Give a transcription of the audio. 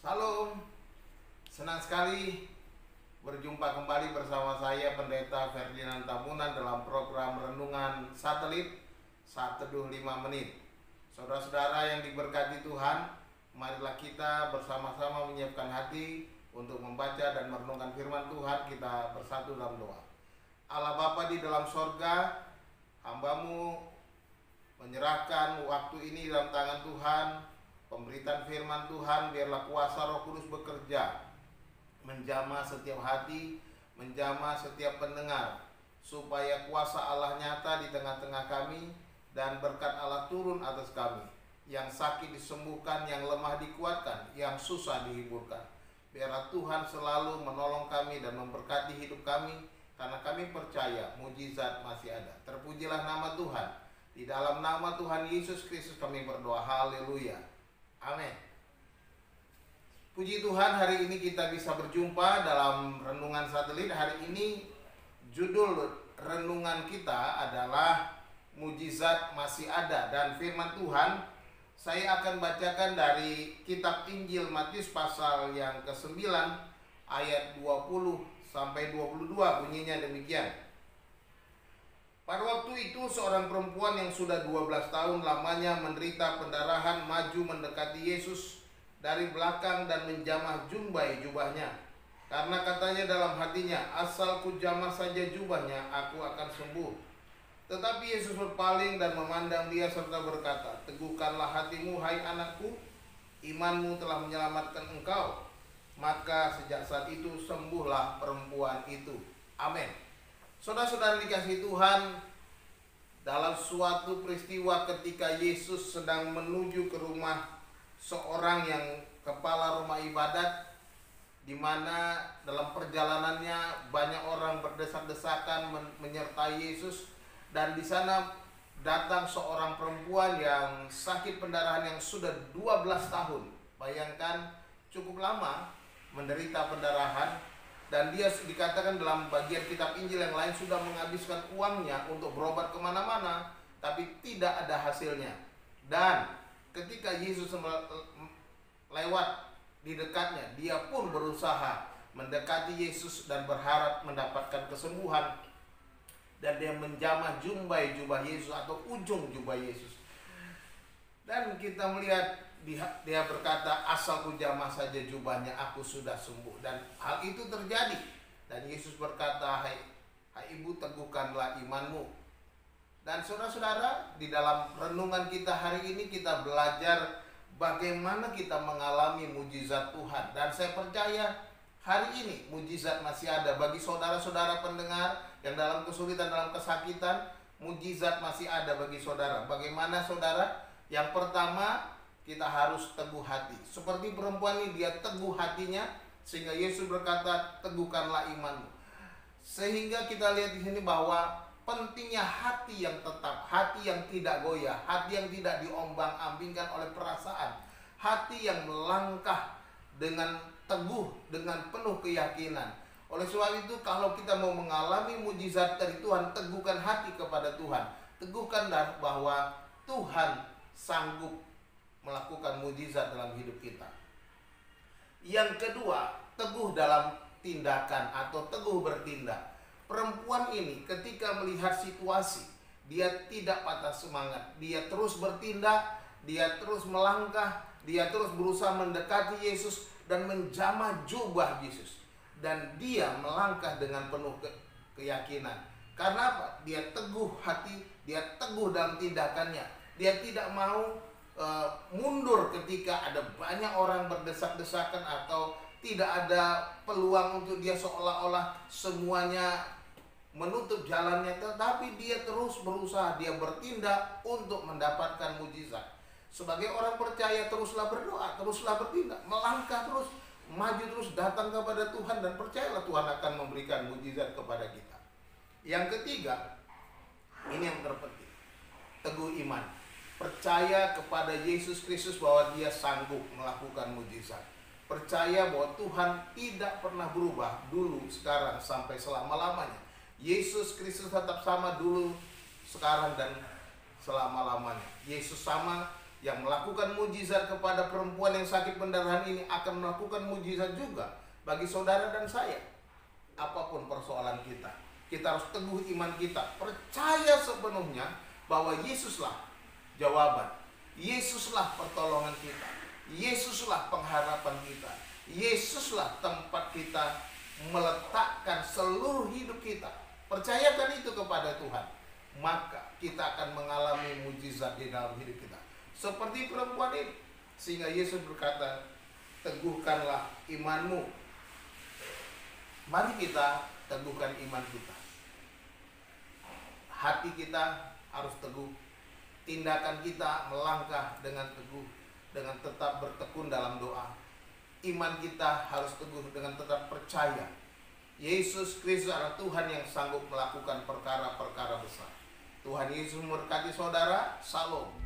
Salam, senang sekali berjumpa kembali bersama saya Pendeta Ferdinand Tamunan dalam program Renungan Satelit Saat Teduh 5 Menit. Saudara-saudara yang diberkati Tuhan, marilah kita bersama-sama menyiapkan hati untuk membaca dan merenungkan firman Tuhan. Kita bersatu dalam doa. Allah Bapa di dalam sorga, hamba-Mu menyerahkan waktu ini dalam tangan Tuhan. Pemberitaan firman Tuhan, biarlah kuasa Roh Kudus bekerja, menjamah setiap hati, menjamah setiap pendengar, supaya kuasa Allah nyata di tengah-tengah kami dan berkat Allah turun atas kami. Yang sakit disembuhkan, yang lemah dikuatkan, yang susah dihiburkan. Biarlah Tuhan selalu menolong kami dan memberkati hidup kami, karena kami percaya mujizat masih ada. Terpujilah nama Tuhan. Di dalam nama Tuhan Yesus Kristus kami berdoa. Haleluya. Amin. Puji Tuhan, hari ini kita bisa berjumpa dalam Renungan Satelit. Hari ini judul renungan kita adalah Mujizat Masih Ada. Dan firman Tuhan saya akan bacakan dari kitab Injil Matius pasal yang ke-9 ayat 20 sampai 22. Bunyinya demikian. Pada waktu itu seorang perempuan yang sudah 12 tahun lamanya menderita pendarahan maju mendekati Yesus dari belakang dan menjamah jumbai jubahnya. Karena katanya dalam hatinya, asal ku jamah saja jubahnya, aku akan sembuh. Tetapi Yesus berpaling dan memandang dia serta berkata, teguhkanlah hatimu hai anakku, imanmu telah menyelamatkan engkau. Maka sejak saat itu sembuhlah perempuan itu. Amin. Saudara-saudara dikasihi Tuhan, dalam suatu peristiwa ketika Yesus sedang menuju ke rumah seorang yang kepala rumah ibadat, di mana dalam perjalanannya banyak orang berdesak-desakan menyertai Yesus, dan di sana datang seorang perempuan yang sakit pendarahan yang sudah 12 tahun. Bayangkan, cukup lama menderita pendarahan. Dan dia dikatakan dalam bagian kitab Injil yang lain sudah menghabiskan uangnya untuk berobat kemana-mana, tapi tidak ada hasilnya. Dan ketika Yesus lewat di dekatnya, dia pun berusaha mendekati Yesus dan berharap mendapatkan kesembuhan. Dan dia menjamah jumbai jubah Yesus atau ujung jubah Yesus. Dan kita melihat dia berkata, asal ku jamah saja jubahnya, aku sudah sembuh. Dan hal itu terjadi. Dan Yesus berkata, hai ibu, teguhkanlah imanmu. Dan saudara-saudara, di dalam renungan kita hari ini kita belajar bagaimana kita mengalami mujizat Tuhan. Dan saya percaya hari ini mujizat masih ada bagi saudara-saudara pendengar yang dalam kesulitan, dalam kesakitan. Mujizat masih ada bagi saudara. Bagaimana saudara? Yang pertama, kita harus teguh hati. Seperti perempuan ini, dia teguh hatinya, sehingga Yesus berkata, teguhkanlah imanmu. Sehingga kita lihat di sini bahwa pentingnya hati yang tetap, hati yang tidak goyah, hati yang tidak diombang-ambingkan oleh perasaan, hati yang melangkah dengan teguh, dengan penuh keyakinan. Oleh sebab itu, kalau kita mau mengalami mujizat dari Tuhan, teguhkan hati kepada Tuhan. Teguhkan bahwa Tuhan sanggup melakukan mujizat dalam hidup kita. Yang kedua, teguh dalam tindakan atau teguh bertindak. Perempuan ini ketika melihat situasi, dia tidak patah semangat. Dia terus bertindak, dia terus melangkah, dia terus berusaha mendekati Yesus dan menjamah jubah Yesus. Dan dia melangkah dengan penuh keyakinan. Karena apa? Dia teguh hati, dia teguh dalam tindakannya. Dia tidak mau mundur ketika ada banyak orang berdesak-desakan atau tidak ada peluang untuk dia, seolah-olah semuanya menutup jalannya, tetapi dia terus berusaha, dia bertindak untuk mendapatkan mujizat. Sebagai orang percaya, teruslah berdoa, teruslah bertindak, melangkah terus, maju terus, datang kepada Tuhan, dan percayalah Tuhan akan memberikan mujizat kepada kita. Yang ketiga, ini yang terpenting, teguh iman. Percaya kepada Yesus Kristus bahwa dia sanggup melakukan mujizat. Percaya bahwa Tuhan tidak pernah berubah, dulu, sekarang, sampai selama-lamanya. Yesus Kristus tetap sama dulu, sekarang, dan selama-lamanya. Yesus sama Yang melakukan mujizat kepada perempuan yang sakit pendarahan ini akan melakukan mujizat juga bagi saudara dan saya. Apapun persoalan kita, kita harus teguh iman kita, percaya sepenuhnya bahwa Yesuslah jawaban, Yesuslah pertolongan kita, Yesuslah pengharapan kita, Yesuslah tempat kita meletakkan seluruh hidup kita. Percayakan itu kepada Tuhan, maka kita akan mengalami mujizat di dalam hidup kita seperti perempuan ini. Sehingga Yesus berkata, teguhkanlah imanmu. Mari kita teguhkan iman kita. Hati kita harus teguh, tindakan kita melangkah dengan teguh, dengan tetap bertekun dalam doa. Iman kita harus teguh dengan tetap percaya Yesus Kristus adalah Tuhan yang sanggup melakukan perkara-perkara besar. Tuhan Yesus memberkati saudara. Shalom.